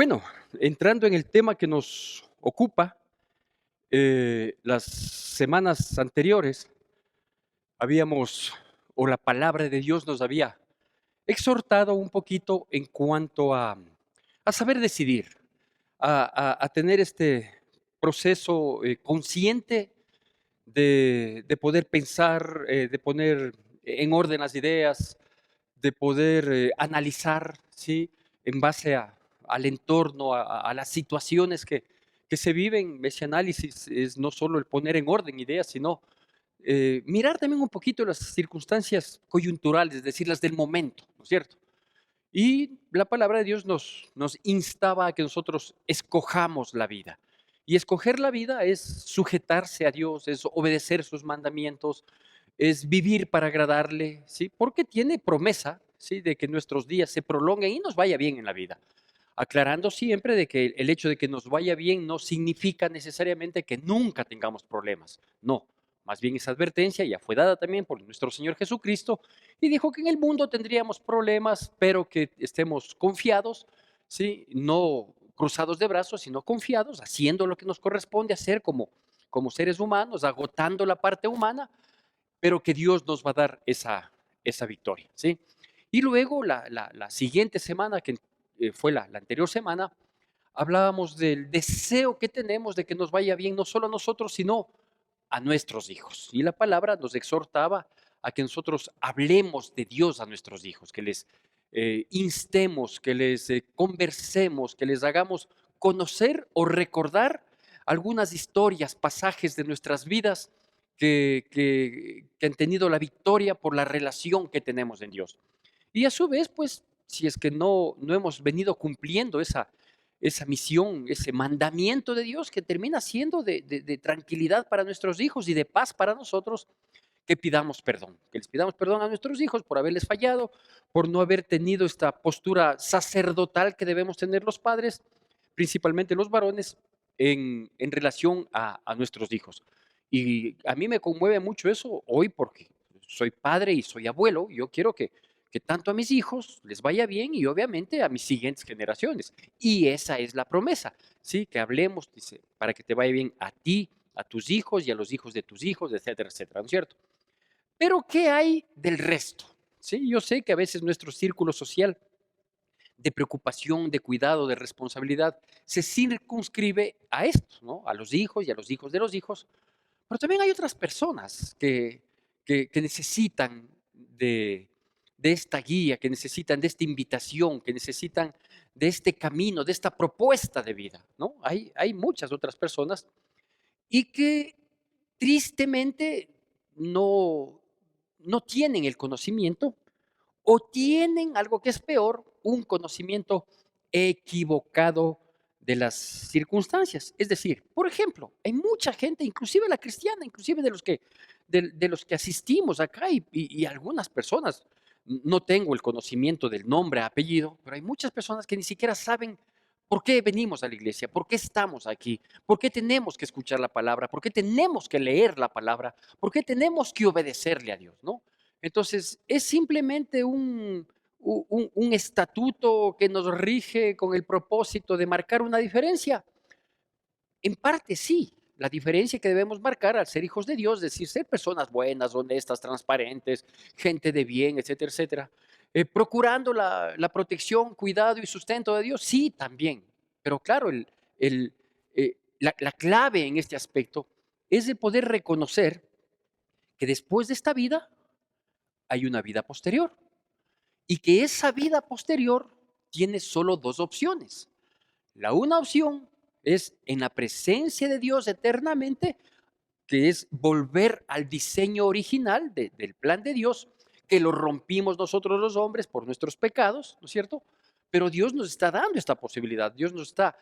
Bueno, entrando en el tema que nos ocupa, las semanas anteriores habíamos, o la palabra de Dios nos había exhortado un poquito en cuanto a saber decidir, a tener este proceso consciente de poder pensar, de poner en orden las ideas, de poder analizar, ¿sí? En base al entorno, a las situaciones que se viven. Ese análisis es no solo el poner en orden ideas, sino mirar también un poquito las circunstancias coyunturales, es decir, las del momento, ¿no es cierto? Y la palabra de Dios nos instaba a que nosotros escojamos la vida. Y escoger la vida es sujetarse a Dios, es obedecer sus mandamientos, es vivir para agradarle, ¿sí? Porque tiene promesa, ¿sí? De que nuestros días se prolonguen y nos vaya bien en la vida. Aclarando siempre de que el hecho de que nos vaya bien no significa necesariamente que nunca tengamos problemas. No, más bien esa advertencia ya fue dada también por nuestro Señor Jesucristo y dijo que en el mundo tendríamos problemas, pero que estemos confiados, ¿sí? No cruzados de brazos, sino confiados, haciendo lo que nos corresponde hacer como seres humanos, agotando la parte humana, pero que Dios nos va a dar esa victoria, ¿sí? Y luego la siguiente semana, que fue la anterior semana, hablábamos del deseo que tenemos de que nos vaya bien, no solo a nosotros, sino a nuestros hijos. Y la palabra nos exhortaba a que nosotros hablemos de Dios a nuestros hijos, que les instemos, que les conversemos, que les hagamos conocer o recordar algunas historias, pasajes de nuestras vidas que han tenido la victoria por la relación que tenemos en Dios. Y a su vez, pues, si es que no hemos venido cumpliendo esa misión, ese mandamiento de Dios que termina siendo de tranquilidad para nuestros hijos y de paz para nosotros, que pidamos perdón, que les pidamos perdón a nuestros hijos por haberles fallado, por no haber tenido esta postura sacerdotal que debemos tener los padres, principalmente los varones, en relación a nuestros hijos. Y a mí me conmueve mucho eso hoy porque soy padre y soy abuelo. Yo quiero que tanto a mis hijos les vaya bien y obviamente a mis siguientes generaciones. Y esa es la promesa, ¿sí? Que hablemos, dice, para que te vaya bien a ti, a tus hijos y a los hijos de tus hijos, etcétera, etcétera, ¿no es cierto? Pero ¿qué hay del resto? Sí, yo sé que a veces nuestro círculo social de preocupación, de cuidado, de responsabilidad, se circunscribe a esto, ¿no? A los hijos y a los hijos de los hijos. Pero también hay otras personas que necesitan de esta guía, que necesitan de esta invitación, que necesitan de este camino, de esta propuesta de vida, ¿no? Hay muchas otras personas y que tristemente no, no tienen el conocimiento o tienen algo que es peor, un conocimiento equivocado de las circunstancias. Es decir, por ejemplo, hay mucha gente, inclusive la cristiana, inclusive de los que asistimos acá y algunas personas, no tengo el conocimiento del nombre, apellido, pero hay muchas personas que ni siquiera saben por qué venimos a la iglesia, por qué estamos aquí, por qué tenemos que escuchar la palabra, por qué tenemos que leer la palabra, por qué tenemos que obedecerle a Dios, ¿no? Entonces, es simplemente un estatuto que nos rige con el propósito de marcar una diferencia. En parte sí, la diferencia que debemos marcar al ser hijos de Dios, es decir, ser personas buenas, honestas, transparentes, gente de bien, etcétera, etcétera. Procurando la protección, cuidado y sustento de Dios, sí, también. Pero claro, la clave en este aspecto es de poder reconocer que después de esta vida hay una vida posterior y que esa vida posterior tiene solo dos opciones. La una opción es en la presencia de Dios eternamente, que es volver al diseño original del plan de Dios, que lo rompimos nosotros los hombres por nuestros pecados, ¿no es cierto? Pero Dios nos está dando esta posibilidad, Dios nos está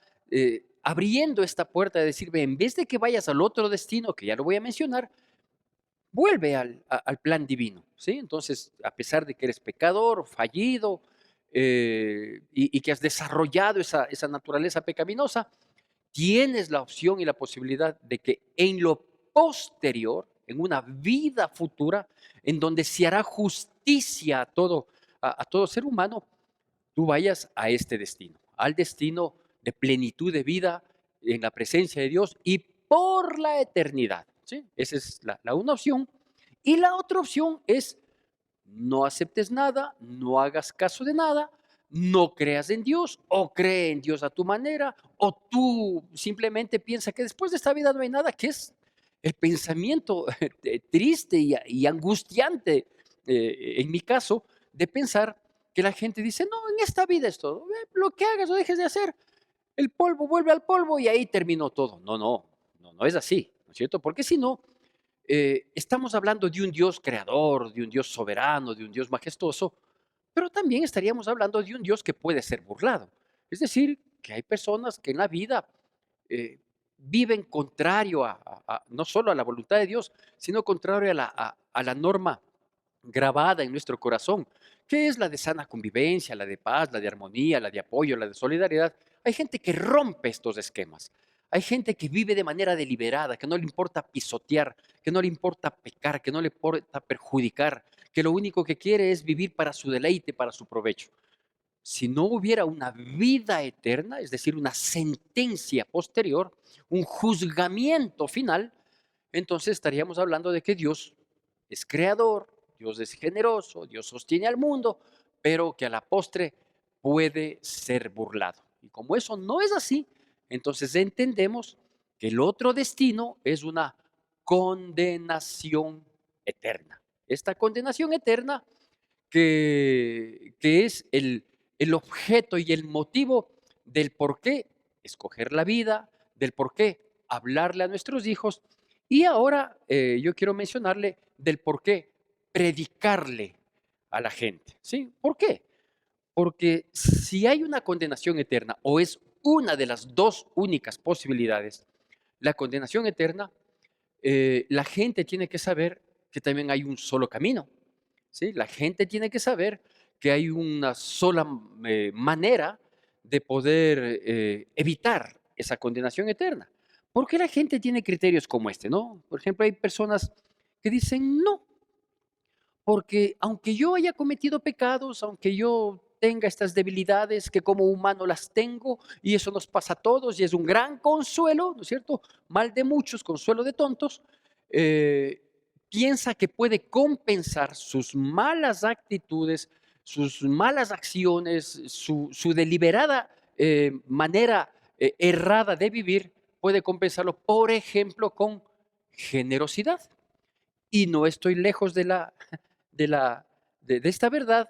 abriendo esta puerta de decir, en vez de que vayas al otro destino, que ya lo voy a mencionar, vuelve al plan divino, ¿sí? Entonces, a pesar de que eres pecador, fallido, y que has desarrollado esa naturaleza pecaminosa, tienes la opción y la posibilidad de que en lo posterior, en una vida futura, en donde se hará justicia a todo ser humano, tú vayas a este destino, al destino de plenitud de vida en la presencia de Dios y por la eternidad. ¿Sí? Esa es la una opción. Y la otra opción es no aceptes nada, no hagas caso de nada, no creas en Dios o cree en Dios a tu manera o tú simplemente piensa que después de esta vida no hay nada, que es el pensamiento triste y angustiante, en mi caso, de pensar que la gente dice, no, en esta vida es todo, lo que hagas o dejes de hacer, el polvo vuelve al polvo y ahí terminó todo. No, no, no, no es así, ¿no es cierto? Porque si no, estamos hablando de un Dios creador, de un Dios soberano, de un Dios majestuoso, pero también estaríamos hablando de un Dios que puede ser burlado. Es decir, que hay personas que en la vida eh, viven contrario no solo a la voluntad de Dios, sino contrario a la norma grabada en nuestro corazón, que es la de sana convivencia, la de paz, la de armonía, la de apoyo, la de solidaridad. Hay gente que rompe estos esquemas. Hay gente que vive de manera deliberada, que no le importa pisotear, que no le importa pecar, que no le importa perjudicar, que lo único que quiere es vivir para su deleite, para su provecho. Si no hubiera una vida eterna, es decir, una sentencia posterior, un juzgamiento final, entonces estaríamos hablando de que Dios es creador, Dios es generoso, Dios sostiene al mundo, pero que a la postre puede ser burlado. Y como eso no es así, entonces entendemos que el otro destino es una condenación eterna. Esta condenación eterna que es el objeto y el motivo del por qué escoger la vida, del por qué hablarle a nuestros hijos. Y ahora yo quiero mencionarle del por qué predicarle a la gente. ¿Sí? ¿Por qué? Porque si hay una condenación eterna o es una de las dos únicas posibilidades, la condenación eterna, la gente tiene que saber que también hay un solo camino. ¿Sí? La gente tiene que saber que hay una sola manera de poder evitar esa condenación eterna. ¿Por qué la gente tiene criterios como este, no? Por ejemplo, hay personas que dicen no, porque aunque yo haya cometido pecados, aunque yo tenga estas debilidades que como humano las tengo, y eso nos pasa a todos, y es un gran consuelo, ¿no es cierto? Mal de muchos, consuelo de tontos, eh, piensa que puede compensar sus malas actitudes, sus malas acciones, su deliberada manera errada de vivir, puede compensarlo, por ejemplo, con generosidad. Y no estoy lejos de, la, de esta verdad,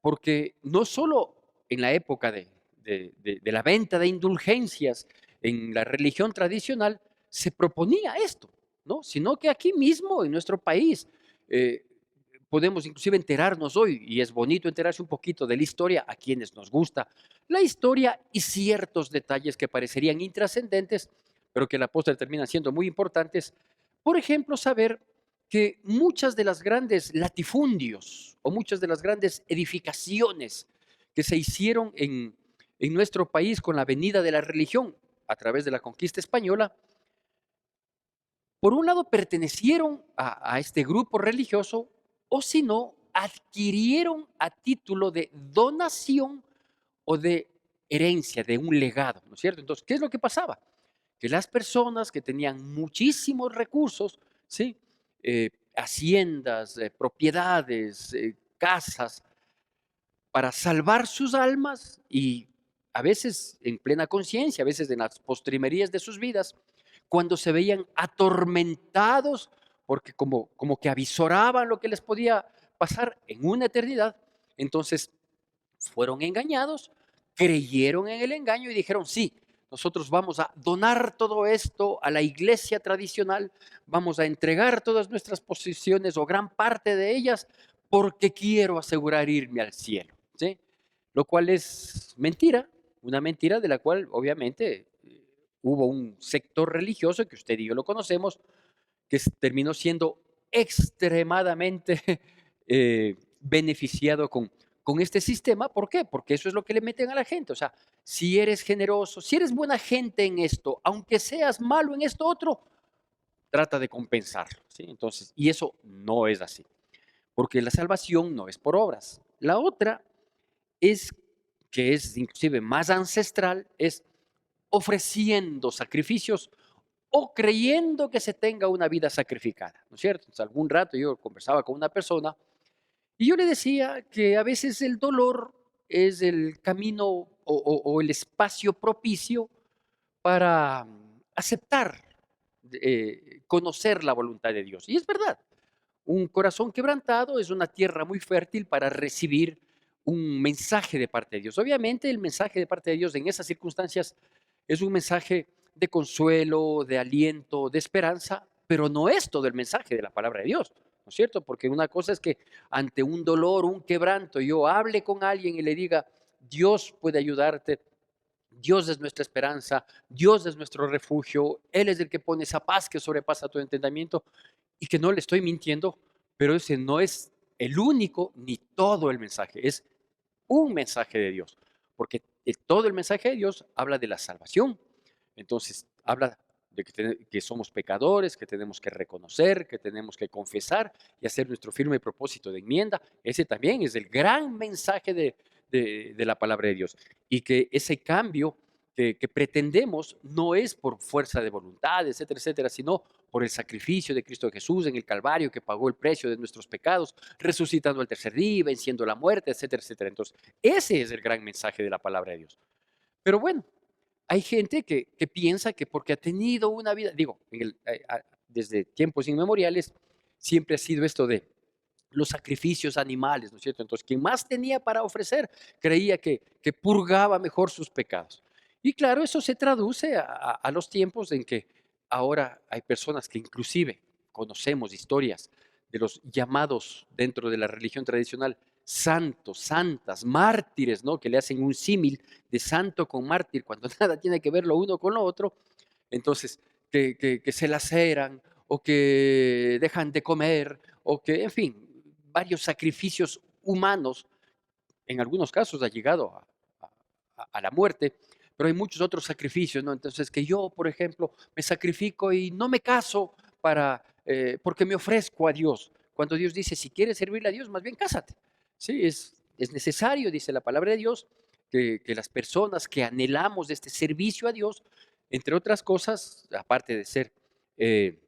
porque no solo en la época de la venta de indulgencias en la religión tradicional se proponía esto, ¿no? Sino que aquí mismo en nuestro país eh, podemos inclusive enterarnos hoy, y es bonito enterarse un poquito de la historia a quienes nos gusta la historia y ciertos detalles que parecerían intrascendentes, pero que la postre terminan siendo muy importantes. Por ejemplo, saber que muchas de las grandes latifundios o muchas de las grandes edificaciones que se hicieron en nuestro país con la venida de la religión a través de la conquista española, por un lado pertenecieron a este grupo religioso o si no, adquirieron a título de donación o de herencia, de un legado, ¿no es cierto? Entonces, ¿qué es lo que pasaba? Que las personas que tenían muchísimos recursos, ¿sí? Haciendas, propiedades, casas, para salvar sus almas y a veces en plena conciencia, a veces en las postrimerías de sus vidas, cuando se veían atormentados porque como que avisoraban lo que les podía pasar en una eternidad, entonces fueron engañados, creyeron en el engaño y dijeron, sí, nosotros vamos a donar todo esto a la iglesia tradicional, vamos a entregar todas nuestras posesiones o gran parte de ellas porque quiero asegurar irme al cielo, ¿sí? Lo cual es mentira, una mentira de la cual obviamente hubo un sector religioso que usted y yo lo conocemos, que terminó siendo extremadamente beneficiado con este sistema. ¿Por qué? Porque eso es lo que le meten a la gente. O sea, si eres generoso, si eres buena gente en esto, aunque seas malo en esto otro, trata de compensarlo. ¿Sí? Entonces, y eso no es así, porque la salvación no es por obras. La otra es, que es inclusive más ancestral, es ofreciendo sacrificios o creyendo que se tenga una vida sacrificada, ¿no es cierto? Entonces, algún rato yo conversaba con una persona y yo le decía que a veces el dolor es el camino o el espacio propicio para aceptar, conocer la voluntad de Dios. Y es verdad, un corazón quebrantado es una tierra muy fértil para recibir un mensaje de parte de Dios. Obviamente el mensaje de parte de Dios en esas circunstancias es un mensaje de consuelo, de aliento, de esperanza, pero no es todo el mensaje de la palabra de Dios, ¿no es cierto? Porque una cosa es que ante un dolor, un quebranto, yo hable con alguien y le diga, Dios puede ayudarte, Dios es nuestra esperanza, Dios es nuestro refugio, Él es el que pone esa paz que sobrepasa todo entendimiento y que no le estoy mintiendo, pero ese no es el único ni todo el mensaje, es un mensaje de Dios, porque todo el mensaje de Dios habla de la salvación. Entonces, habla de que somos pecadores, que tenemos que reconocer, que tenemos que confesar y hacer nuestro firme propósito de enmienda. Ese también es el gran mensaje de la palabra de Dios. Y que ese cambio que pretendemos no es por fuerza de voluntad, etcétera, etcétera, sino por el sacrificio de Cristo Jesús en el Calvario, que pagó el precio de nuestros pecados, resucitando al tercer día, venciendo la muerte, etcétera, etcétera. Entonces, ese es el gran mensaje de la palabra de Dios. Pero bueno, hay gente que piensa que porque ha tenido una vida, digo, desde tiempos inmemoriales, siempre ha sido esto de los sacrificios animales, ¿no es cierto? Entonces, quien más tenía para ofrecer, creía que purgaba mejor sus pecados. Y claro, eso se traduce a los tiempos en que ahora hay personas que inclusive conocemos historias de los llamados dentro de la religión tradicional santos, santas, mártires, ¿no? Que le hacen un símil de santo con mártir cuando nada tiene que ver lo uno con lo otro. Entonces, que se laceran o que dejan de comer o que, en fin, varios sacrificios humanos, en algunos casos ha llegado a la muerte, pero hay muchos otros sacrificios, ¿no? Entonces, que yo, por ejemplo, me sacrifico y no me caso porque me ofrezco a Dios. Cuando Dios dice, si quieres servirle a Dios, más bien cásate. Sí, es necesario, dice la palabra de Dios, que las personas que anhelamos este servicio a Dios, entre otras cosas, aparte de ser eh,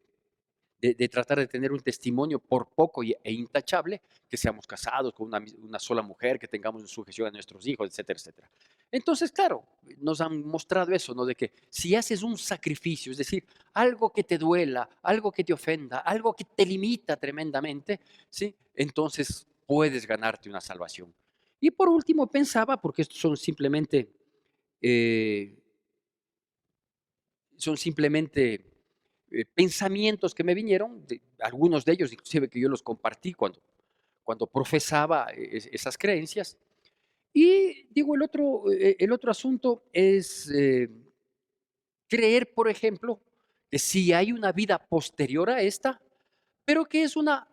de tratar de tener un testimonio por poco e intachable, que seamos casados con una sola mujer, que tengamos en sujeción a nuestros hijos, etcétera, etcétera. Entonces, claro, nos han mostrado eso, ¿no? De que si haces un sacrificio, es decir, algo que te duela, algo que te ofenda, algo que te limita tremendamente, ¿sí? Entonces puedes ganarte una salvación. Y por último pensaba, porque estos eh, son simplemente pensamientos que me vinieron, algunos de ellos inclusive que yo los compartí cuando profesaba esas creencias. Y digo, el otro asunto es creer, por ejemplo, que si hay una vida posterior a esta, pero que es una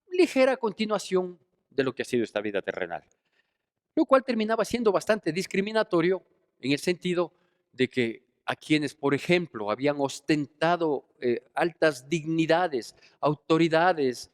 ligera continuación de lo que ha sido esta vida terrenal, lo cual terminaba siendo bastante discriminatorio en el sentido de que a quienes, por ejemplo, habían ostentado altas dignidades, autoridades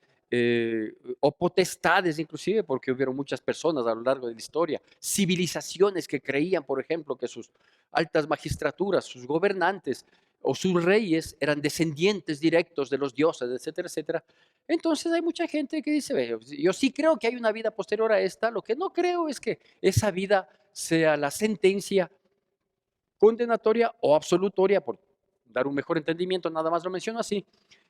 o potestades inclusive, porque hubieron muchas personas a lo largo de la historia, civilizaciones que creían, por ejemplo, que sus altas magistraturas, sus gobernantes o sus reyes eran descendientes directos de los dioses, etcétera, etcétera. Entonces hay mucha gente que dice, "Ve, yo sí creo que hay una vida posterior a esta, lo que no creo es que esa vida sea la sentencia condenatoria o absolutoria, por dar un mejor entendimiento, nada más lo menciono así,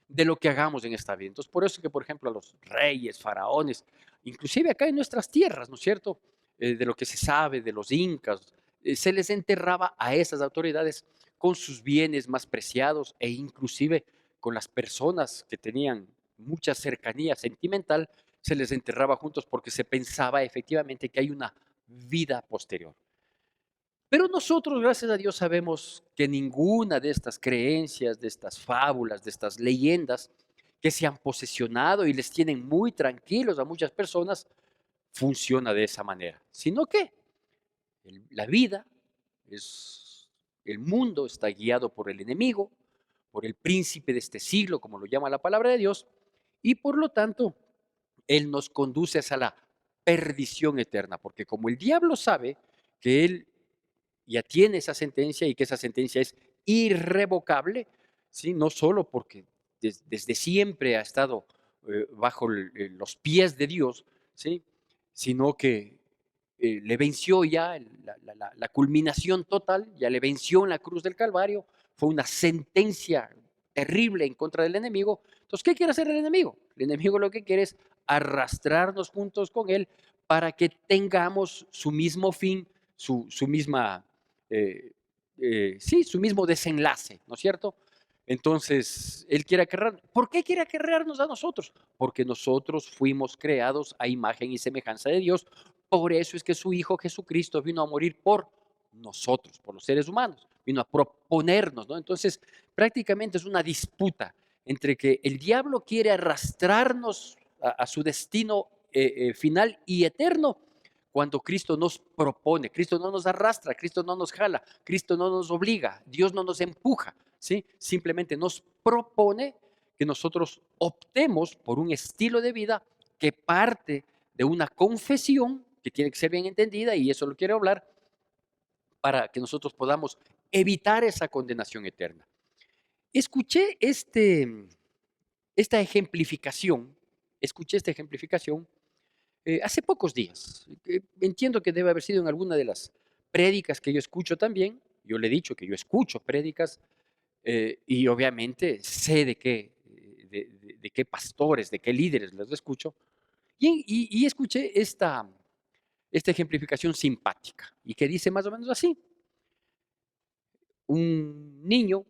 de lo que hagamos en esta vida. Entonces, por eso es que, por ejemplo, a los reyes, faraones, inclusive acá en nuestras tierras, ¿no es cierto? De lo que se sabe de los incas, se les enterraba a esas autoridades con sus bienes más preciados e inclusive con las personas que tenían mucha cercanía sentimental, se les enterraba juntos porque se pensaba efectivamente que hay una vida posterior. Pero nosotros, gracias a Dios, sabemos que ninguna de estas creencias, de estas fábulas, de estas leyendas que se han posesionado y les tienen muy tranquilos a muchas personas, funciona de esa manera, sino que la vida, es, el mundo está guiado por el enemigo, por el príncipe de este siglo, como lo llama la palabra de Dios, y por lo tanto, él nos conduce hacia la perdición eterna, porque como el diablo sabe que él ya tiene esa sentencia y que esa sentencia es irrevocable, ¿sí? No solo porque desde siempre ha estado bajo los pies de Dios, ¿sí? Sino que le venció ya la culminación total, ya le venció en la cruz del Calvario, fue una sentencia terrible en contra del enemigo. Entonces, ¿qué quiere hacer el enemigo? El enemigo lo que quiere es arrastrarnos juntos con él para que tengamos su mismo fin, su misma, sí, su mismo desenlace, ¿no es cierto? Entonces, Él quiere acarrear. ¿Por qué quiere acarrearnos a nosotros? Porque nosotros fuimos creados a imagen y semejanza de Dios. Por eso es que su Hijo Jesucristo vino a morir por nosotros, por los seres humanos. Vino a proponernos, ¿no? Entonces, prácticamente es una disputa entre que el diablo quiere arrastrarnos a su destino final y eterno, cuando Cristo nos propone. Cristo no nos arrastra, Cristo no nos jala, Cristo no nos obliga, Dios no nos empuja, ¿sí? Simplemente nos propone que nosotros optemos por un estilo de vida que parte de una confesión que tiene que ser bien entendida, y eso lo quiero hablar, para que nosotros podamos evitar esa condenación eterna. Escuché esta ejemplificación, hace pocos días. Entiendo que debe haber sido en alguna de las prédicas que yo escucho también. Yo le he dicho que yo escucho prédicas y obviamente sé de qué pastores, de qué líderes las escucho. Y escuché esta ejemplificación simpática y que dice más o menos así. Un niño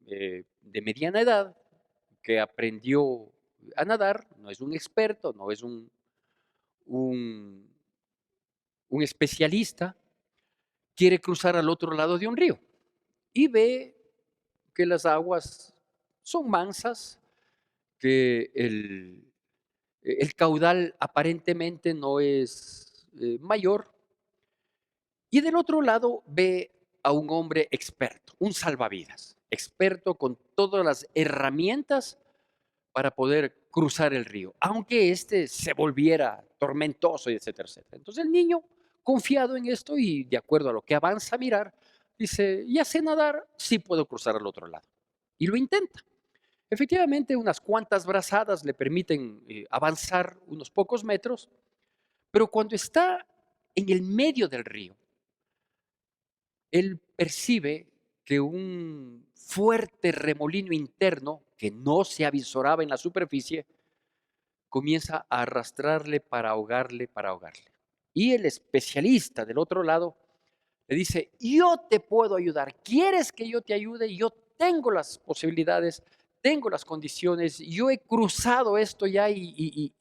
de mediana edad que aprendió a nadar, no es un experto, no es un, un especialista, quiere cruzar al otro lado de un río y ve que las aguas son mansas, que el caudal aparentemente no es mayor, y del otro lado ve a un hombre experto, un salvavidas, experto con todas las herramientas para poder cruzar el río, aunque este se volviera tormentoso, y etcétera, etcétera. Entonces el niño, confiado en esto y de acuerdo a lo que avanza a mirar, dice, ya sé nadar, sí puedo cruzar al otro lado. Y lo intenta. Efectivamente, unas cuantas brazadas le permiten avanzar unos pocos metros, pero cuando está en el medio del río, él percibe que un fuerte remolino interno que no se avisoraba en la superficie comienza a arrastrarle para ahogarle, para ahogarle. Y el especialista del otro lado le dice, yo te puedo ayudar, ¿quieres que yo te ayude? Yo tengo las posibilidades, tengo las condiciones, yo he cruzado esto ya y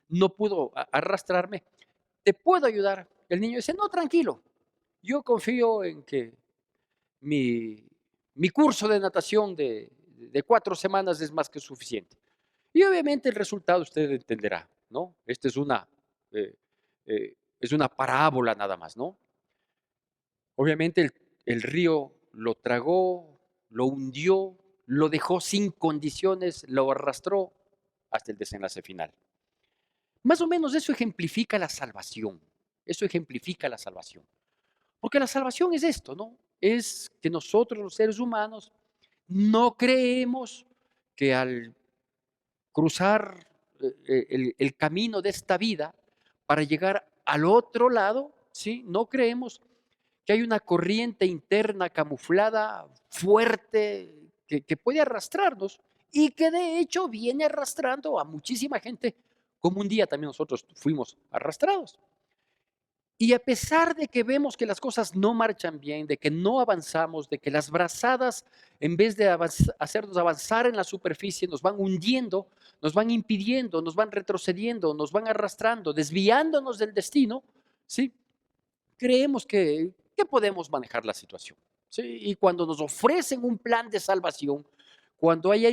no pudo arrastrarme, ¿te puedo ayudar? El niño dice, no, tranquilo, yo confío en que mi, mi curso de natación de 4 semanas es más que suficiente. Y obviamente el resultado usted entenderá, ¿no? Esta es una parábola nada más, ¿no? Obviamente el río lo tragó, lo hundió, lo dejó sin condiciones, lo arrastró hasta el desenlace final. Más o menos eso ejemplifica la salvación. Eso ejemplifica la salvación. Porque la salvación es esto, ¿no? Es que nosotros los seres humanos no creemos que al cruzar el camino de esta vida para llegar al otro lado, ¿sí? No creemos que hay una corriente interna camuflada, fuerte, que puede arrastrarnos y que de hecho viene arrastrando a muchísima gente, como un día también nosotros fuimos arrastrados. Y a pesar de que vemos que las cosas no marchan bien, de que no avanzamos, de que las brazadas, en vez de hacernos avanzar en la superficie, nos van hundiendo, nos van impidiendo, nos van retrocediendo, nos van arrastrando, desviándonos del destino, ¿sí? Creemos que podemos manejar la situación, ¿sí? Y cuando nos ofrecen un plan de salvación, cuando hay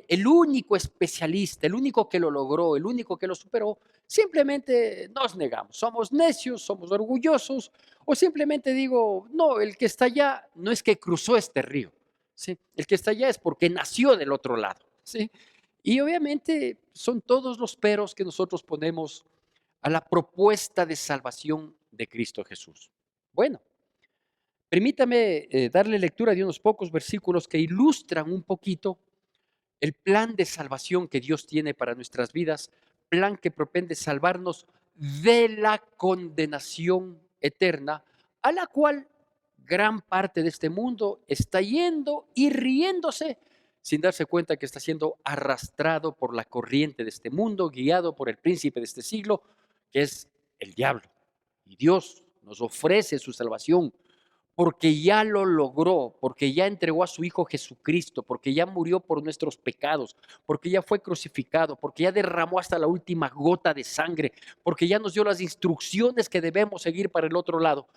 el único especialista, el único que lo logró, el único que lo superó, simplemente nos negamos. Somos necios, somos orgullosos, o simplemente digo, no, el que está allá no es que cruzó este río, ¿sí? El que está allá es porque nació del otro lado, ¿sí? Y obviamente son todos los peros que nosotros ponemos a la propuesta de salvación de Cristo Jesús. Bueno, permítame darle lectura de unos pocos versículos que ilustran un poquito el plan de salvación que Dios tiene para nuestras vidas, plan que propende salvarnos de la condenación eterna, a la cual gran parte de este mundo está yendo y riéndose sin darse cuenta que está siendo arrastrado por la corriente de este mundo, guiado por el príncipe de este siglo, que es el diablo. Y Dios nos ofrece su salvación porque ya lo logró, porque ya entregó a su Hijo Jesucristo, porque ya murió por nuestros pecados, porque ya fue crucificado, porque ya derramó hasta la última gota de sangre, porque ya nos dio las instrucciones que debemos seguir para el otro lado,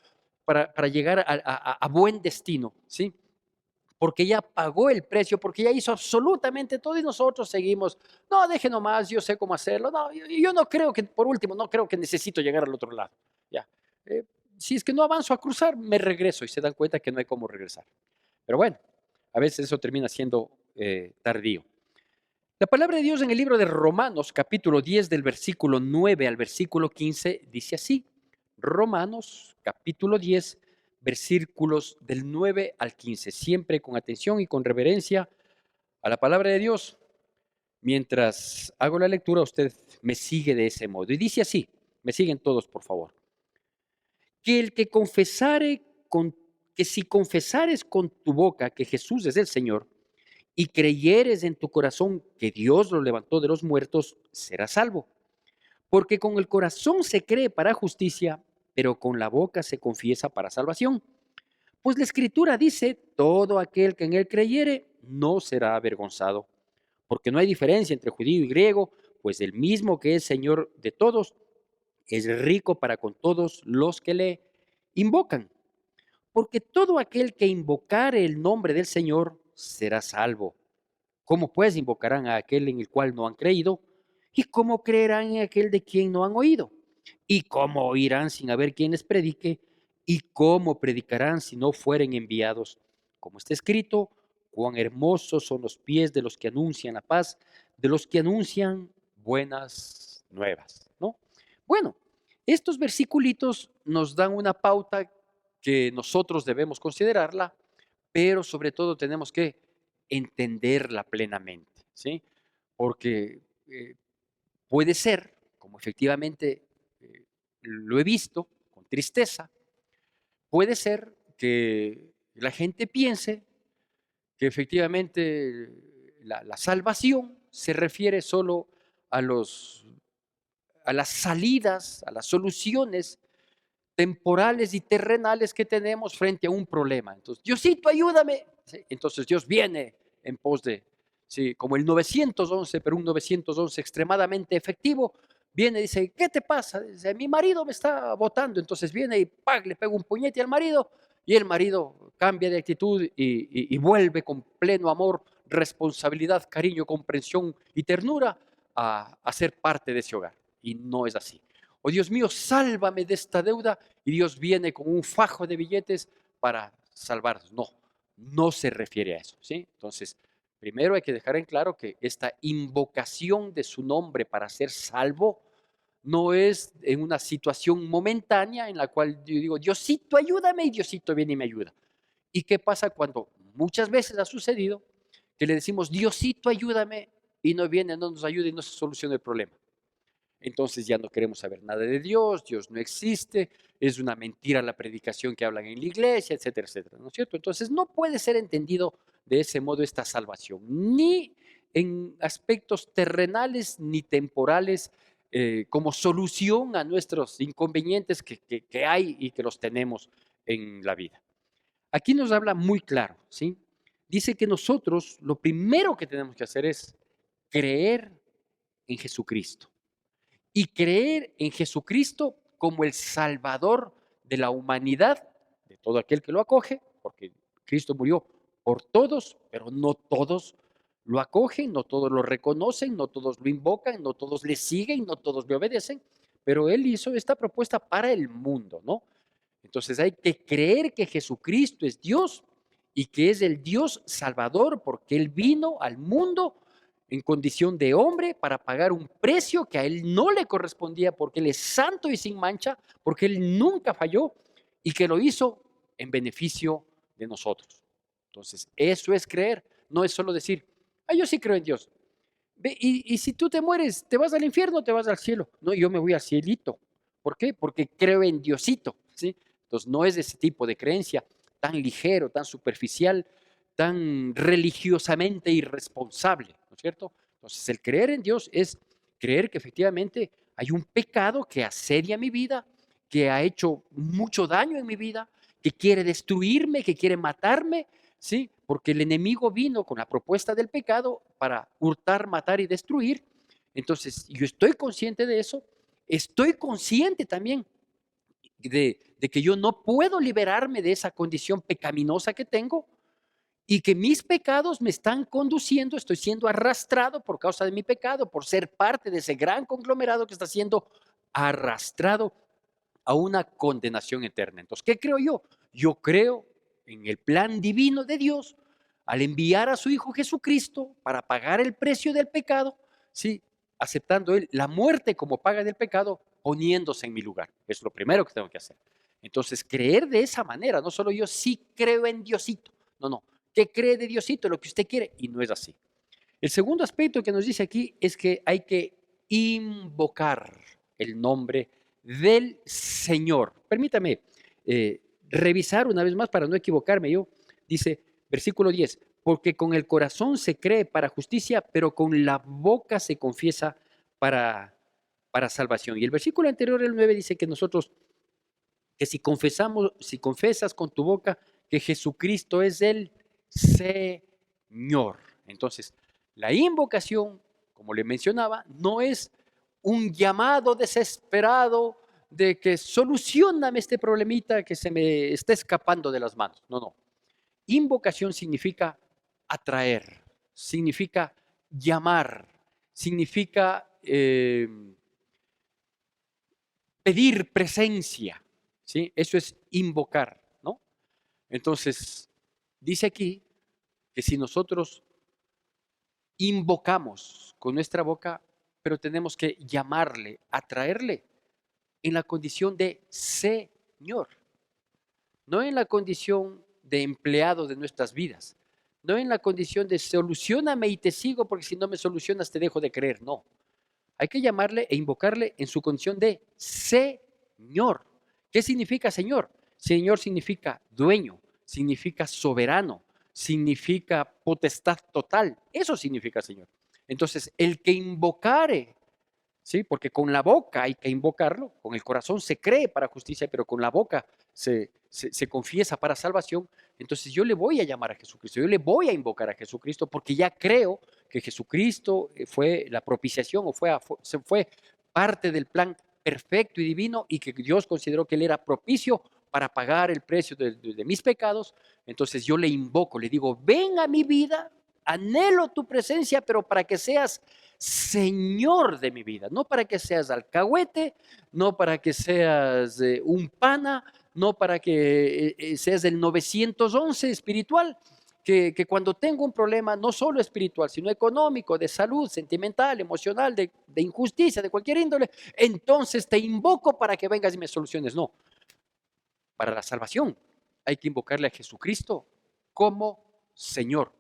para llegar a buen destino, ¿sí? Porque ya pagó el precio, porque ya hizo absolutamente todo y nosotros seguimos, no, deje nomás, yo sé cómo hacerlo, no, yo no creo que, por último, no creo que necesito llegar al otro lado, ya. Eh, si es que no avanzo a cruzar, me regreso y se dan cuenta que no hay cómo regresar. Pero bueno, a veces eso termina siendo tardío. La palabra de Dios en el libro de Romanos, capítulo 10, del versículo 9 al versículo 15, dice así. Romanos, capítulo 10, versículos del 9 al 15. Siempre con atención y con reverencia a la palabra de Dios. Mientras hago la lectura, usted me sigue de ese modo. Y dice así, me siguen todos, por favor. Que el que confesare que si confesares con tu boca que Jesús es el Señor y creyeres en tu corazón que Dios lo levantó de los muertos, serás salvo. Porque con el corazón se cree para justicia, pero con la boca se confiesa para salvación. Pues la Escritura dice, todo aquel que en él creyere no será avergonzado. Porque no hay diferencia entre judío y griego, pues el mismo que es Señor de todos, es rico para con todos los que le invocan. Porque todo aquel que invocare el nombre del Señor será salvo. ¿Cómo pues invocarán a aquel en el cual no han creído? ¿Y cómo creerán en aquel de quien no han oído? ¿Y cómo oirán sin haber quien les predique? ¿Y cómo predicarán si no fueren enviados? Como está escrito, cuán hermosos son los pies de los que anuncian la paz, de los que anuncian buenas nuevas, ¿no? Bueno, estos versiculitos nos dan una pauta que nosotros debemos considerarla, pero sobre todo tenemos que entenderla plenamente, ¿sí? Porque puede ser, como efectivamente lo he visto con tristeza, puede ser que la gente piense que efectivamente la salvación se refiere solo a a las salidas, a las soluciones temporales y terrenales que tenemos frente a un problema. Entonces, Diosito, ayúdame. Sí, entonces Dios viene en pos de, sí, como el 911, pero un 911 extremadamente efectivo, viene y dice, ¿qué te pasa? Dice, mi marido me está botando. Entonces viene y ¡pac! Le pega un puñete al marido y el marido cambia de actitud y vuelve con pleno amor, responsabilidad, cariño, comprensión y ternura a ser parte de ese hogar. Y no es así. Oh Dios mío, sálvame de esta deuda. Y Dios viene con un fajo de billetes para salvarnos. No, no se refiere a eso, ¿sí? Entonces, primero hay que dejar en claro que esta invocación de su nombre para ser salvo no es en una situación momentánea en la cual yo digo, Diosito, ayúdame, y Diosito viene y me ayuda. ¿Y qué pasa cuando muchas veces ha sucedido que le decimos, Diosito, ayúdame, y no viene, no nos ayuda y no se soluciona el problema? Entonces ya no queremos saber nada de Dios, Dios no existe, es una mentira la predicación que hablan en la iglesia, etcétera, etcétera, ¿no es cierto? Entonces no puede ser entendido de ese modo esta salvación, ni en aspectos terrenales ni temporales, como solución a nuestros inconvenientes que hay y que los tenemos en la vida. Aquí nos habla muy claro, ¿sí? Dice que nosotros lo primero que tenemos que hacer es creer en Jesucristo y creer en Jesucristo como el Salvador de la humanidad, de todo aquel que lo acoge, porque Cristo murió por todos, pero no todos lo acogen, no todos lo reconocen, no todos lo invocan, no todos le siguen, no todos le obedecen, pero Él hizo esta propuesta para el mundo, ¿no? Entonces hay que creer que Jesucristo es Dios y que es el Dios salvador porque Él vino al mundo en condición de hombre para pagar un precio que a Él no le correspondía porque Él es santo y sin mancha, porque Él nunca falló y que lo hizo en beneficio de nosotros. Entonces, eso es creer, no es solo decir, yo sí creo en Dios. Y si tú te mueres, ¿te vas al infierno o te vas al cielo? No, yo me voy al cielito. ¿Por qué? Porque creo en Diosito, ¿sí? Entonces, no es ese tipo de creencia tan ligero, tan superficial, tan religiosamente irresponsable, ¿no es cierto? Entonces, el creer en Dios es creer que efectivamente hay un pecado que asedia mi vida, que ha hecho mucho daño en mi vida, que quiere destruirme, que quiere matarme, ¿sí? Porque el enemigo vino con la propuesta del pecado para hurtar, matar y destruir. Entonces, yo estoy consciente de eso, estoy consciente también de que yo no puedo liberarme de esa condición pecaminosa que tengo y que mis pecados me están conduciendo, estoy siendo arrastrado por causa de mi pecado, por ser parte de ese gran conglomerado que está siendo arrastrado a una condenación eterna. Entonces, ¿qué creo yo? Yo creo en el plan divino de Dios al enviar a su Hijo Jesucristo para pagar el precio del pecado, ¿sí? Aceptando Él la muerte como paga del pecado, poniéndose en mi lugar. Es lo primero que tengo que hacer. Entonces, creer de esa manera, no solo yo sí creo en Diosito, no, ¿qué cree de Diosito? Lo que usted quiere, y no es así. El segundo aspecto que nos dice aquí es que hay que invocar el nombre del Señor. Permítame revisar una vez más para no equivocarme yo. Dice, versículo 10, porque con el corazón se cree para justicia, pero con la boca se confiesa para salvación. Y el versículo anterior, el 9, dice que nosotros, que si confesas con tu boca que Jesucristo es el Señor. Entonces, la invocación, como le mencionaba, no es un llamado desesperado de que solucioname este problemita que se me está escapando de las manos. No. Invocación significa atraer, significa llamar, significa pedir presencia, ¿sí? Eso es invocar, ¿no? Entonces, dice aquí que si nosotros invocamos con nuestra boca, pero tenemos que llamarle, atraerle en la condición de Señor, no en la condición de empleado de nuestras vidas, no en la condición de solucioname y te sigo porque si no me solucionas te dejo de creer, no. Hay que llamarle e invocarle en su condición de Señor. ¿Qué significa Señor? Señor significa dueño, significa soberano, significa potestad total. Eso significa Señor. Entonces, el que invocare, ¿sí? Porque con la boca hay que invocarlo, con el corazón se cree para justicia, pero con la boca se confiesa para salvación. Entonces yo le voy a llamar a Jesucristo, yo le voy a invocar a Jesucristo porque ya creo que Jesucristo fue la propiciación o fue parte del plan perfecto y divino y que Dios consideró que Él era propicio para pagar el precio de mis pecados. Entonces yo le invoco, le digo, ven a mi vida, anhelo tu presencia, pero para que seas Señor de mi vida, no para que seas alcahuete, no para que seas un pana, no para que seas el 911 espiritual, que cuando tengo un problema no solo espiritual, sino económico, de salud, sentimental, emocional, de injusticia, de cualquier índole, entonces te invoco para que vengas y me soluciones. No, para la salvación hay que invocarle a Jesucristo como Señor,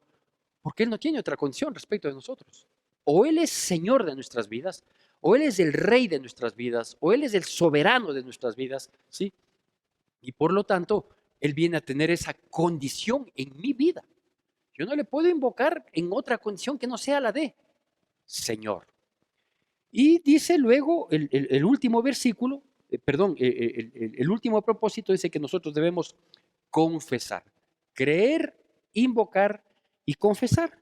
porque Él no tiene otra condición respecto de nosotros. O Él es Señor de nuestras vidas, o Él es el Rey de nuestras vidas, o Él es el soberano de nuestras vidas, ¿sí? Y por lo tanto, Él viene a tener esa condición en mi vida. Yo no le puedo invocar en otra condición que no sea la de Señor. Y dice luego el último versículo, el último propósito dice que nosotros debemos confesar, creer, invocar y confesar.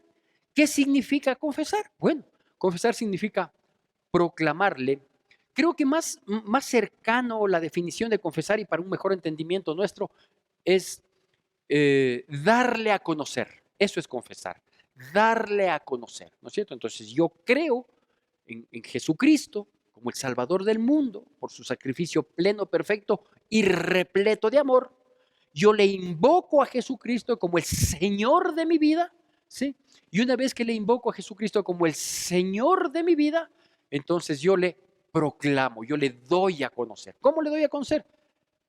¿Qué significa confesar? Bueno, confesar significa proclamarle. Creo que más cercano la definición de confesar y para un mejor entendimiento nuestro es darle a conocer. Eso es confesar, darle a conocer, ¿no es cierto? Entonces yo creo en Jesucristo como el Salvador del mundo por su sacrificio pleno, perfecto y repleto de amor. Yo le invoco a Jesucristo como el Señor de mi vida, ¿sí? Y una vez que le invoco a Jesucristo como el Señor de mi vida, entonces yo le proclamo, yo le doy a conocer. ¿Cómo le doy a conocer?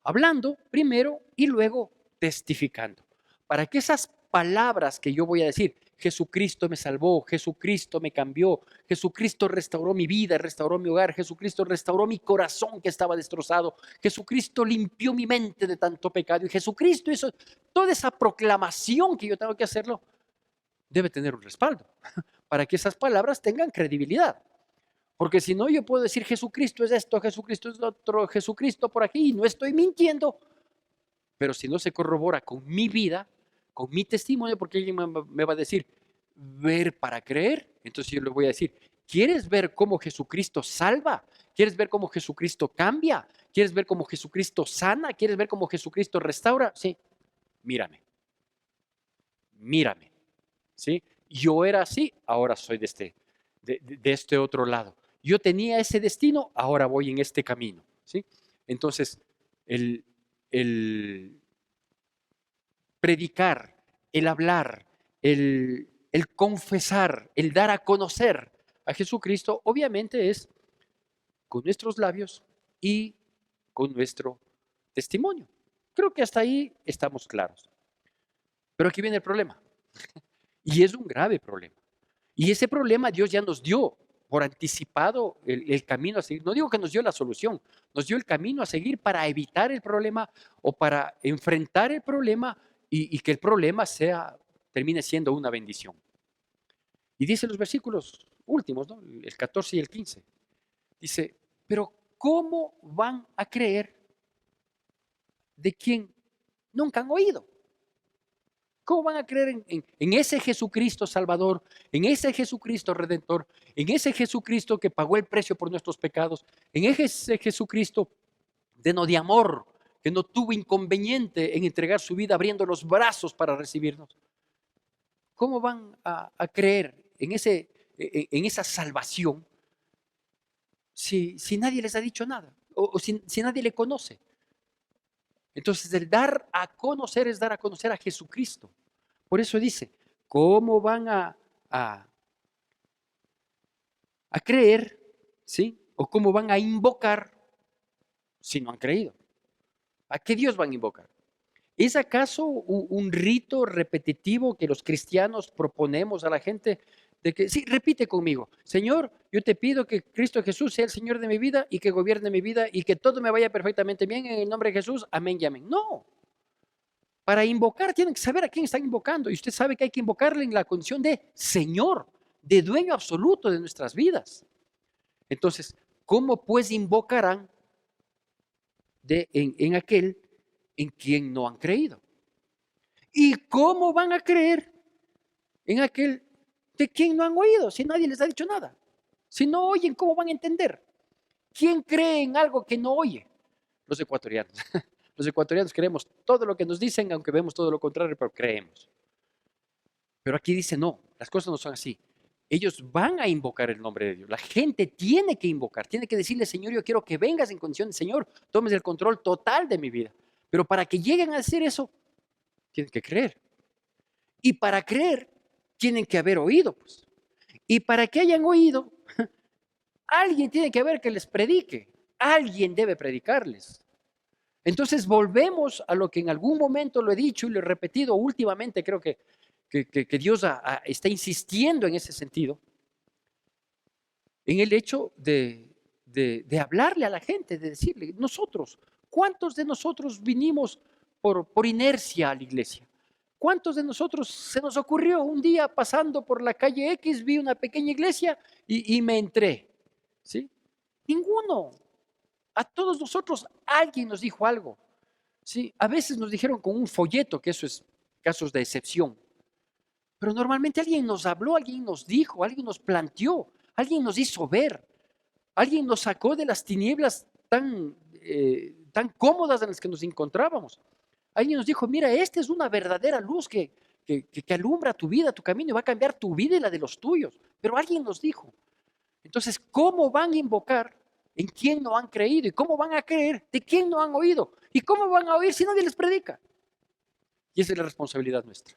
Hablando primero y luego testificando. Para que esas palabras que yo voy a decir, Jesucristo me salvó, Jesucristo me cambió, Jesucristo restauró mi vida, restauró mi hogar, Jesucristo restauró mi corazón que estaba destrozado, Jesucristo limpió mi mente de tanto pecado y Jesucristo hizo toda esa proclamación que yo tengo que hacerlo, debe tener un respaldo para que esas palabras tengan credibilidad. Porque si no, yo puedo decir Jesucristo es esto, Jesucristo es otro, Jesucristo por aquí, y no estoy mintiendo. Pero si no se corrobora con mi vida, con mi testimonio, porque alguien me va a decir, ver para creer, entonces yo le voy a decir, ¿quieres ver cómo Jesucristo salva? ¿Quieres ver cómo Jesucristo cambia? ¿Quieres ver cómo Jesucristo sana? ¿Quieres ver cómo Jesucristo restaura? Sí, mírame, mírame, ¿sí? Yo era así, ahora soy de este otro lado. Yo tenía ese destino, ahora voy en este camino, ¿sí? Entonces, el, el predicar, el hablar, el confesar, el dar a conocer a Jesucristo, obviamente es con nuestros labios y con nuestro testimonio. Creo que hasta ahí estamos claros. Pero aquí viene el problema. Y es un grave problema. Y ese problema Dios ya nos dio por anticipado el camino a seguir. No digo que nos dio la solución, nos dio el camino a seguir para evitar el problema o para enfrentar el problema y que el problema termine siendo una bendición. Y dice los versículos últimos, ¿no? El 14 y el 15. Dice, pero ¿cómo van a creer de quien nunca han oído? ¿Cómo van a creer en ese Jesucristo Salvador, en ese Jesucristo Redentor, en ese Jesucristo que pagó el precio por nuestros pecados, en ese Jesucristo lleno de amor, que no tuvo inconveniente en entregar su vida abriendo los brazos para recibirnos? ¿Cómo van a creer en esa salvación si nadie les ha dicho nada o si nadie le conoce? Entonces, el dar a conocer es dar a conocer a Jesucristo. Por eso dice, ¿cómo van a creer? ¿Sí? ¿O cómo van a invocar si no han creído? ¿A qué Dios van a invocar? ¿Es acaso un rito repetitivo que los cristianos proponemos a la gente? De que, sí, repite conmigo, Señor, yo te pido que Cristo Jesús sea el Señor de mi vida y que gobierne mi vida y que todo me vaya perfectamente bien en el nombre de Jesús, amén y amén. No, para invocar tienen que saber a quién están invocando y usted sabe que hay que invocarle en la condición de Señor, de dueño absoluto de nuestras vidas. Entonces, ¿cómo pues invocarán en aquel en quien no han creído? ¿Y cómo van a creer en aquel de quien no han oído si nadie les ha dicho nada? Si no oyen, ¿cómo van a entender? ¿Quién cree en algo que no oye? Los ecuatorianos. Los ecuatorianos creemos todo lo que nos dicen, aunque vemos todo lo contrario, pero creemos. Pero aquí dice, no, las cosas no son así. Ellos van a invocar el nombre de Dios. La gente tiene que invocar, tiene que decirle, Señor, yo quiero que vengas en condición de Señor, tomes el control total de mi vida. Pero para que lleguen a hacer eso, tienen que creer. Y para creer, tienen que haber oído, pues. Y para que hayan oído, alguien tiene que haber que les predique. Alguien debe predicarles. Entonces volvemos a lo que en algún momento lo he dicho y lo he repetido últimamente, creo que Dios está insistiendo en ese sentido, en el hecho de hablarle a la gente, de decirle, nosotros, ¿cuántos de nosotros vinimos por inercia a la iglesia? ¿Cuántos de nosotros se nos ocurrió un día pasando por la calle X, vi una pequeña iglesia y me entré? ¿Sí? Ninguno. A todos nosotros alguien nos dijo algo. ¿Sí? A veces nos dijeron con un folleto, que eso es casos de excepción. Pero normalmente alguien nos habló, alguien nos dijo, alguien nos planteó, alguien nos hizo ver, alguien nos sacó de las tinieblas tan cómodas en las que nos encontrábamos. Alguien nos dijo, mira, esta es una verdadera luz que alumbra tu vida, tu camino y va a cambiar tu vida y la de los tuyos. Pero alguien nos dijo. Entonces, ¿cómo van a invocar en quién no han creído? ¿Y cómo van a creer de quién no han oído? ¿Y cómo van a oír si nadie les predica? Y esa es la responsabilidad nuestra.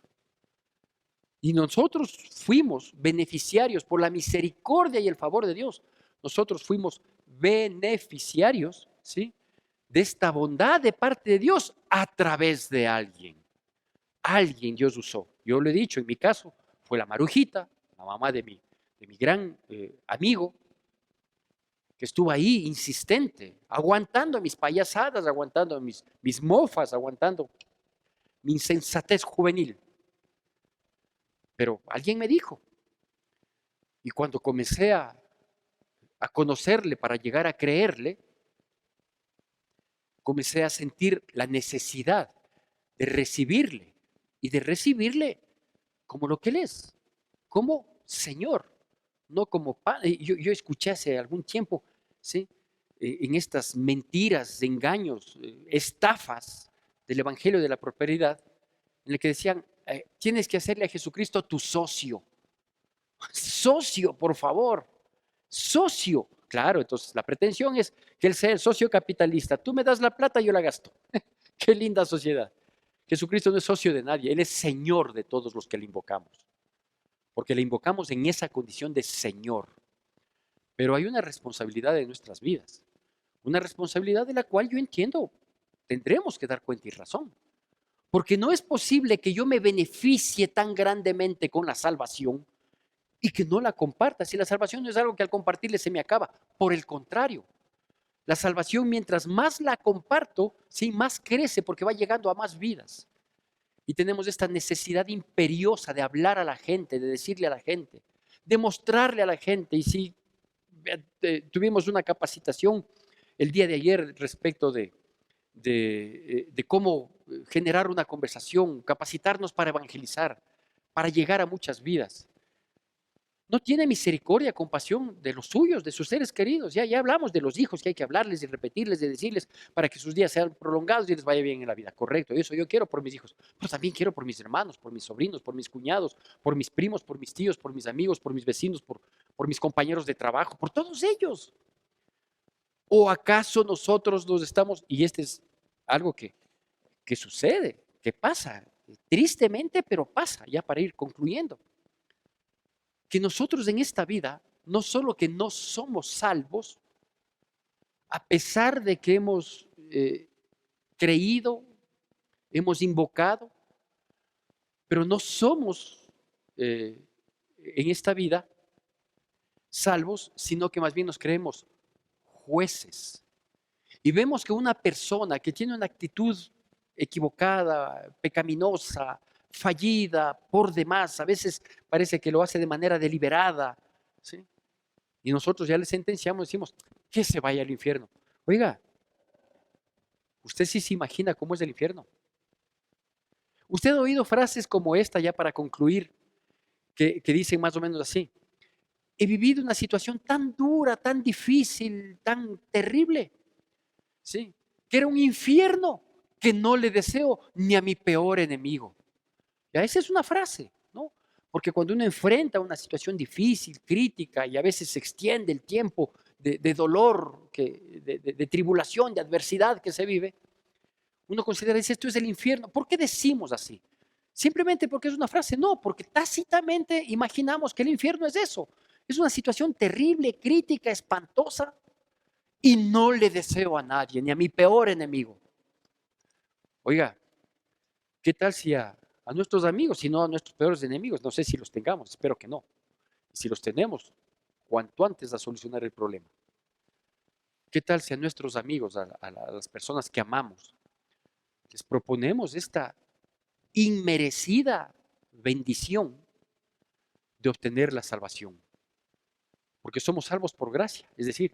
Y nosotros fuimos beneficiarios por la misericordia y el favor de Dios. Nosotros fuimos beneficiarios, ¿sí?, de esta bondad de parte de Dios a través de alguien. Alguien Dios usó. Yo lo he dicho, en mi caso fue la Marujita, la mamá de mi gran amigo, que estuvo ahí insistente, aguantando mis payasadas, aguantando mis mofas, aguantando mi insensatez juvenil. Pero alguien me dijo, y cuando comencé a conocerle para llegar a creerle, comencé a sentir la necesidad de recibirle y de recibirle como lo que Él es, como Señor, no como Padre. Yo escuché hace algún tiempo, ¿sí?, en estas mentiras, engaños, estafas del Evangelio de la Prosperidad, en el que decían, tienes que hacerle a Jesucristo tu socio. Socio, por favor, socio. Claro, entonces la pretensión es que Él sea el socio capitalista. Tú me das la plata, yo la gasto. Qué linda sociedad. Jesucristo no es socio de nadie, Él es Señor de todos los que le invocamos, porque le invocamos en esa condición de Señor. Pero hay una responsabilidad en nuestras vidas, una responsabilidad de la cual yo entiendo, tendremos que dar cuenta y razón, porque no es posible que yo me beneficie tan grandemente con la salvación y que no la comparta. Si la salvación no es algo que al compartirle se me acaba, por el contrario, la salvación, mientras más la comparto, sí, más crece porque va llegando a más vidas. Y tenemos esta necesidad imperiosa de hablar a la gente, de decirle a la gente, de mostrarle a la gente. Y si tuvimos una capacitación el día de ayer respecto de cómo generar una conversación, capacitarnos para evangelizar, para llegar a muchas vidas. No tiene misericordia, compasión de los suyos, de sus seres queridos. Ya hablamos de los hijos, que hay que hablarles y repetirles, de decirles para que sus días sean prolongados y les vaya bien en la vida. Correcto, eso yo quiero por mis hijos, pero también quiero por mis hermanos, por mis sobrinos, por mis cuñados, por mis primos, por mis tíos, por mis amigos, por mis vecinos, por mis compañeros de trabajo, por todos ellos. ¿O acaso nosotros nos estamos, y este es algo que sucede, que pasa, tristemente, pero pasa, ya para ir concluyendo, que nosotros en esta vida, no solo que no somos salvos, a pesar de que hemos creído, hemos invocado, pero no somos en esta vida salvos, sino que más bien nos creemos jueces. Y vemos que una persona que tiene una actitud equivocada, pecaminosa, fallida, por demás, a veces parece que lo hace de manera deliberada, ¿sí? Y nosotros ya le sentenciamos, decimos, que se vaya al infierno. Oiga, ¿usted sí se imagina cómo es el infierno? Usted ha oído frases como esta, ya para concluir, que dicen más o menos así: he vivido una situación tan dura, tan difícil, tan terrible, ¿sí?, que era un infierno que no le deseo ni a mi peor enemigo. Ya, esa es una frase, ¿no? Porque cuando uno enfrenta una situación difícil, crítica, y a veces se extiende el tiempo de dolor, de tribulación, de adversidad que se vive, uno considera, dice, esto es el infierno. ¿Por qué decimos así? ¿Simplemente porque es una frase? No, porque tácitamente imaginamos que el infierno es eso. Es una situación terrible, crítica, espantosa, y no le deseo a nadie, ni a mi peor enemigo. Oiga, ¿qué tal si a nuestros amigos, si no a nuestros peores enemigos? No sé si los tengamos, espero que no. Si los tenemos, cuanto antes a solucionar el problema. ¿Qué tal si a nuestros amigos, a las personas que amamos, les proponemos esta inmerecida bendición de obtener la salvación? Porque somos salvos por gracia, es decir,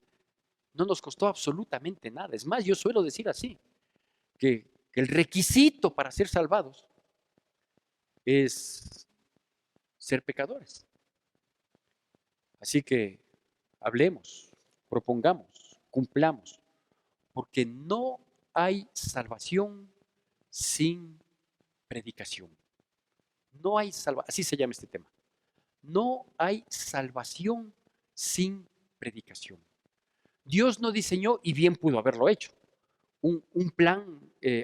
no nos costó absolutamente nada. Es más, yo suelo decir así, que el requisito para ser salvados es ser pecadores. Así que hablemos, propongamos, cumplamos, porque no hay salvación sin predicación. No hay salvación, así se llama este tema. No hay salvación sin predicación. Dios no diseñó, y bien pudo haberlo hecho, un plan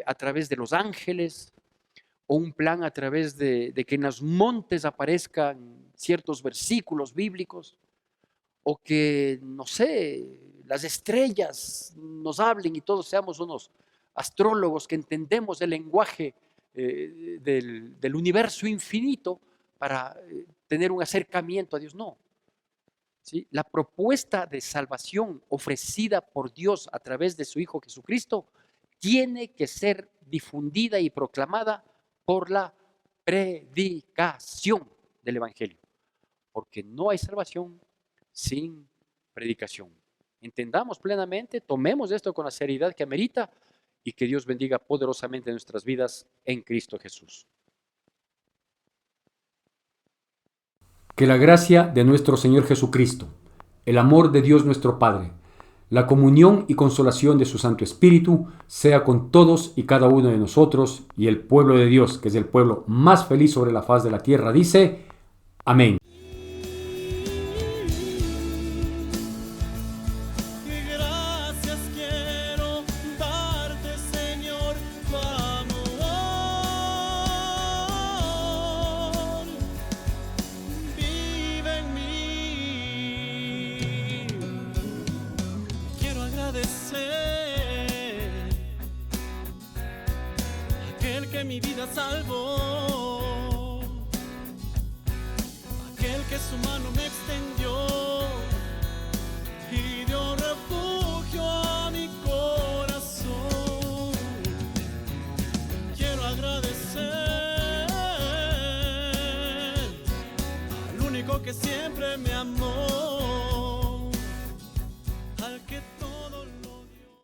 a través de los ángeles, o un plan a través de que en los montes aparezcan ciertos versículos bíblicos, o que, no sé, las estrellas nos hablen y todos seamos unos astrólogos que entendemos el lenguaje del universo infinito para tener un acercamiento a Dios. No. ¿Sí? La propuesta de salvación ofrecida por Dios a través de su Hijo Jesucristo tiene que ser difundida y proclamada por la predicación del Evangelio, porque no hay salvación sin predicación. Entendamos plenamente, tomemos esto con la seriedad que amerita y que Dios bendiga poderosamente nuestras vidas en Cristo Jesús. Que la gracia de nuestro Señor Jesucristo, el amor de Dios nuestro Padre, la comunión y consolación de su Santo Espíritu sea con todos y cada uno de nosotros, y el pueblo de Dios, que es el pueblo más feliz sobre la faz de la tierra, dice: amén. Aquel que mi vida salvó, aquel que su mano me extendió y dio refugio.